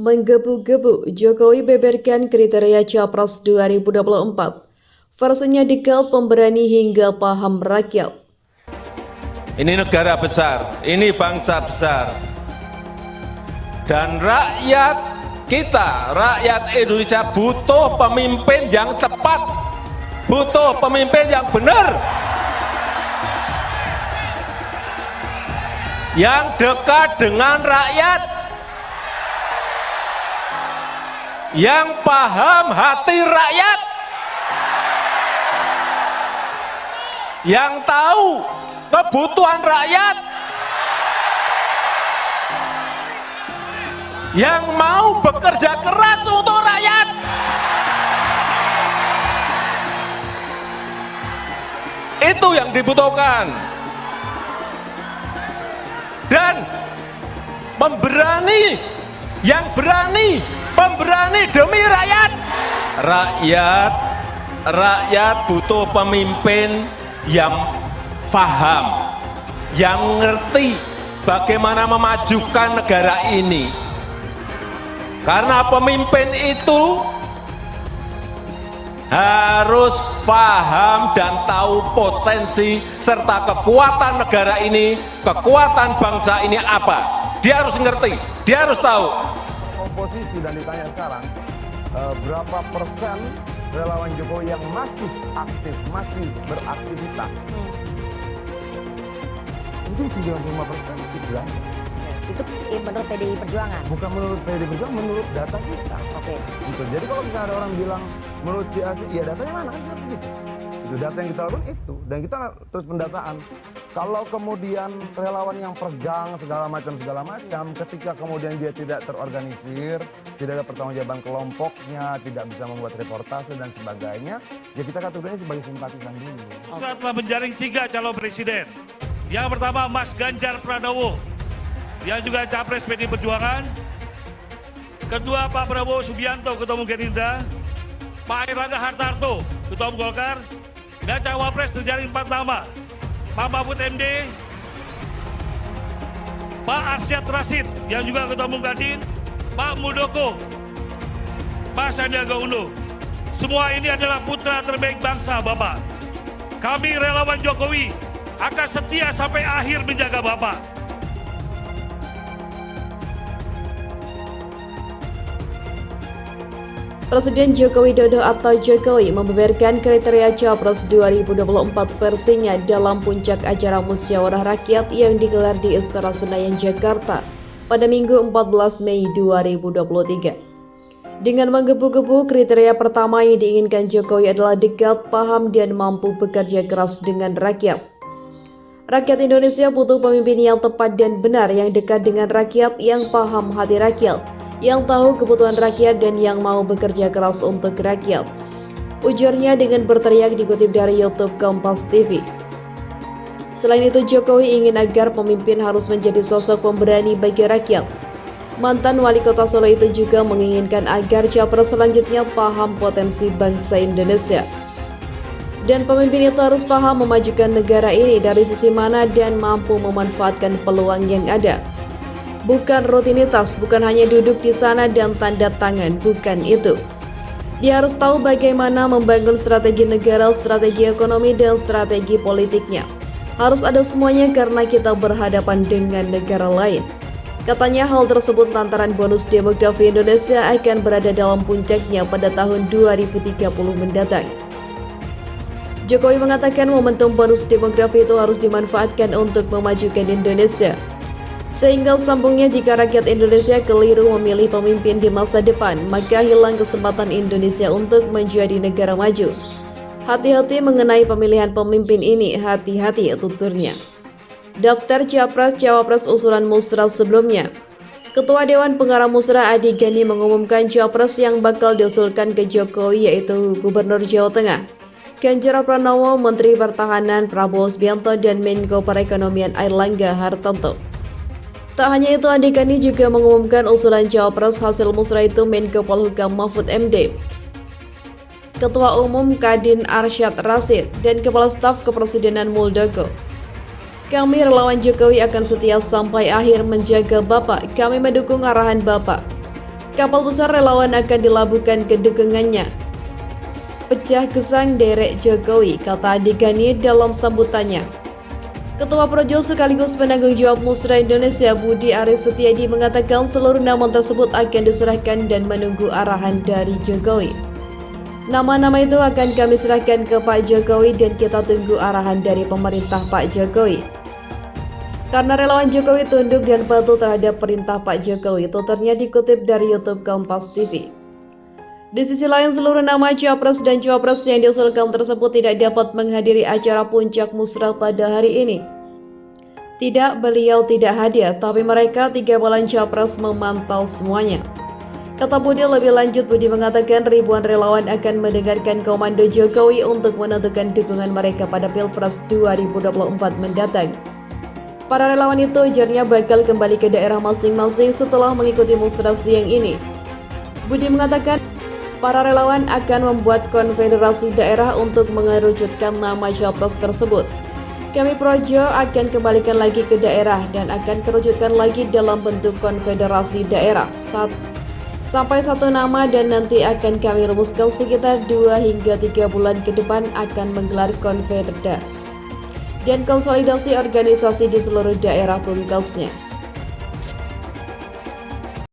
Menggebu-gebu, Jokowi beberkan kriteria Capres 2024. Versinya dikal pemberani hingga paham rakyat. Ini negara besar, ini bangsa besar. Dan rakyat kita, rakyat Indonesia butuh pemimpin yang tepat, butuh pemimpin yang benar, yang dekat dengan rakyat, yang paham hati rakyat, yang tahu kebutuhan rakyat, yang mau bekerja keras untuk rakyat. Itu yang dibutuhkan. Dan pemberani, yang berani, pemberani demi rakyat. Rakyat butuh pemimpin yang paham, yang ngerti bagaimana memajukan negara ini. Karena pemimpin itu harus paham dan tahu potensi serta kekuatan negara ini, kekuatan bangsa ini apa. Dia harus ngerti, dia harus tahu. Oposisi dan ditanya sekarang, berapa persen relawan Jokowi yang masih aktif, masih beraktivitas? Mungkin 95% tidak. Itu menurut PDI Perjuangan? Bukan menurut PDI Perjuangan, menurut data kita. Oke. Gitu. Jadi kalau misalnya ada orang bilang menurut si A, ya datanya mana? Kan begitu. Itu data yang kita lakukan itu. Dan kita terus pendataan. Kalau kemudian relawan yang pegang segala macam, ketika kemudian dia tidak terorganisir, tidak ada pertanggungjawaban kelompoknya, tidak bisa membuat reportase dan sebagainya, ya kita kategorinya sebagai simpatisan dulu. Setelah menjaring 3 calon presiden. Yang pertama Mas Ganjar Pranowo, yang juga Capres PDI Perjuangan. Kedua Pak Prabowo Subianto, Ketua Umum Gerindra. Pak Airlangga Hartarto, Ketua Umum Golkar. Dan Cawapres terjaring 4 nama. Pak Mahfud MD, Pak Arsyad Rashid, yang juga Ketua Umum Kadin, Pak Muldoko, Pak Sandiaga Uno. Semua ini adalah putra terbaik bangsa, Bapak. Kami relawan Jokowi akan setia sampai akhir menjaga Bapak. Presiden Joko Widodo atau Jokowi membeberkan kriteria Capres 2024 versinya dalam puncak acara musyawarah rakyat yang digelar di Istora Senayan, Jakarta pada Minggu 14 Mei 2023. Dengan menggebu-gebu, kriteria pertama yang diinginkan Jokowi adalah dekat, paham, dan mampu bekerja keras dengan rakyat. Rakyat Indonesia butuh pemimpin yang tepat dan benar, yang dekat dengan rakyat, yang paham hati rakyat, yang tahu kebutuhan rakyat, dan yang mau bekerja keras untuk rakyat. Ujarnya dengan berteriak dikutip dari YouTube Kompas TV. Selain itu, Jokowi ingin agar pemimpin harus menjadi sosok pemberani bagi rakyat. Mantan wali kota Solo itu juga menginginkan agar capres selanjutnya paham potensi bangsa Indonesia. Dan pemimpin itu harus paham memajukan negara ini dari sisi mana dan mampu memanfaatkan peluang yang ada. Bukan rutinitas, bukan hanya duduk di sana dan tanda tangan, bukan itu. Dia harus tahu bagaimana membangun strategi negara, strategi ekonomi, dan strategi politiknya. Harus ada semuanya karena kita berhadapan dengan negara lain. Katanya hal tersebut lantaran bonus demografi Indonesia akan berada dalam puncaknya pada tahun 2030 mendatang. Jokowi mengatakan momentum bonus demografi itu harus dimanfaatkan untuk memajukan Indonesia. Sehingga sambungnya, jika rakyat Indonesia keliru memilih pemimpin di masa depan, maka hilang kesempatan Indonesia untuk menjadi negara maju. Hati-hati mengenai pemilihan pemimpin ini, hati-hati, tuturnya. Daftar Capres-Cawapres usulan Musrah sebelumnya. Ketua Dewan Pengarah Musrah Adi Gani mengumumkan Capres yang bakal diusulkan ke Jokowi yaitu Gubernur Jawa Tengah Ganjar Pranowo, Menteri Pertahanan Prabowo Subianto, dan Menko Perekonomian Airlangga Hartarto. Tak hanya itu, Adi Gani juga mengumumkan usulan Cawapres hasil musrah itu Menko Polhukam Mahfud MD, Ketua Umum Kadin Arsyad Rashid, dan Kepala Staf Kepresidenan Muldoko. Kami relawan Jokowi akan setia sampai akhir menjaga Bapak. Kami mendukung arahan Bapak. Kapal besar relawan akan dilabuhkan ke dukungannya. Pecah gesang derek Jokowi, kata Adi Gani dalam sambutannya. Ketua Projo sekaligus penanggung jawab Musra Indonesia Budi Aris Setiadi mengatakan seluruh nama tersebut akan diserahkan dan menunggu arahan dari Jokowi. Nama-nama itu akan kami serahkan ke Pak Jokowi dan kita tunggu arahan dari pemerintah Pak Jokowi. Karena relawan Jokowi tunduk dan patuh terhadap perintah Pak Jokowi, tuturnya dikutip dari YouTube Kompas TV. Di sisi lain, seluruh nama capres dan cawapres yang diusulkan tersebut tidak dapat menghadiri acara puncak musrah pada hari ini. Tidak, beliau tidak hadir, tapi mereka 3 bulan capres memantau semuanya. Kata Budi lebih lanjut, Budi mengatakan ribuan relawan akan mendengarkan komando Jokowi untuk menentukan dukungan mereka pada Pilpres 2024 mendatang. Para relawan itu ujarnya bakal kembali ke daerah masing-masing setelah mengikuti musrah siang ini. Budi mengatakan para relawan akan membuat konfederasi daerah untuk mengerucutkan nama capres tersebut. Kami Projo akan kembalikan lagi ke daerah dan akan kerucutkan lagi dalam bentuk konfederasi daerah sampai 1 nama dan nanti akan kami rumuskan sekitar 2 hingga 3 bulan ke depan akan menggelar konfederasi dan konsolidasi organisasi di seluruh daerah, pungkasnya.